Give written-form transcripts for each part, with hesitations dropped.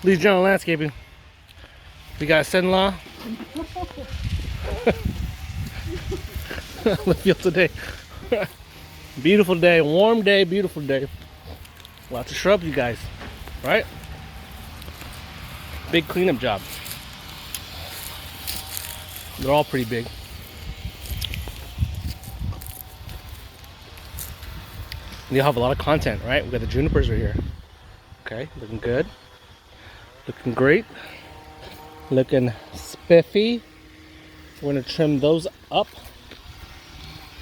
Lee's General Landscaping. We got son-in-law. The field today. Beautiful day, warm day, beautiful day. Lots of shrubs, you guys. Right? Big cleanup job. They're all pretty big. You'll have a lot of content, right? We got the junipers right here. Okay, looking good. Looking great. Looking spiffy. We're gonna trim those up.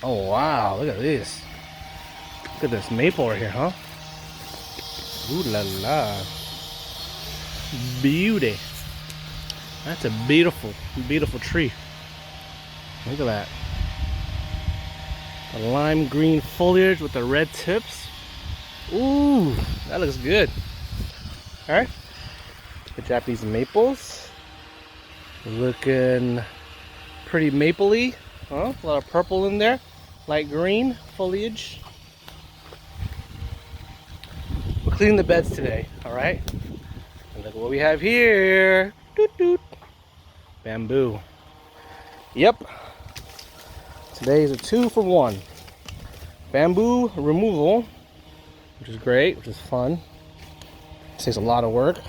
Oh wow, look at this. Look at this maple right here, huh? Ooh la la. Beauty. That's a beautiful, beautiful tree. Look at that. The lime green foliage with the red tips. Ooh, that looks good. Alright. The Japanese maples. Looking pretty mapley. Huh? A lot of purple in there. Light green foliage. We're cleaning the beds today, alright? And look what we have here. Doot doot. Bamboo. Yep. Today is a 2-for-1. Bamboo removal, which is great, which is fun. Takes a lot of work.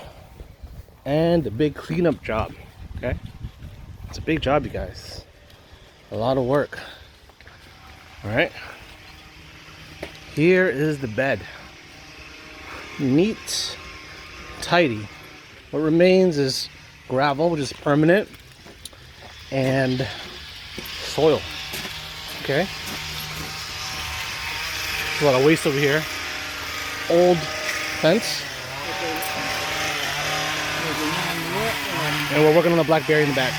And the big cleanup job. Okay? It's a big job, you guys. A lot of work. Alright. Here is the bed. Neat, tidy. What remains is gravel, which is permanent, and soil. Okay. There's a lot of waste over here. Old fence. And we're working on the blackberry in the back.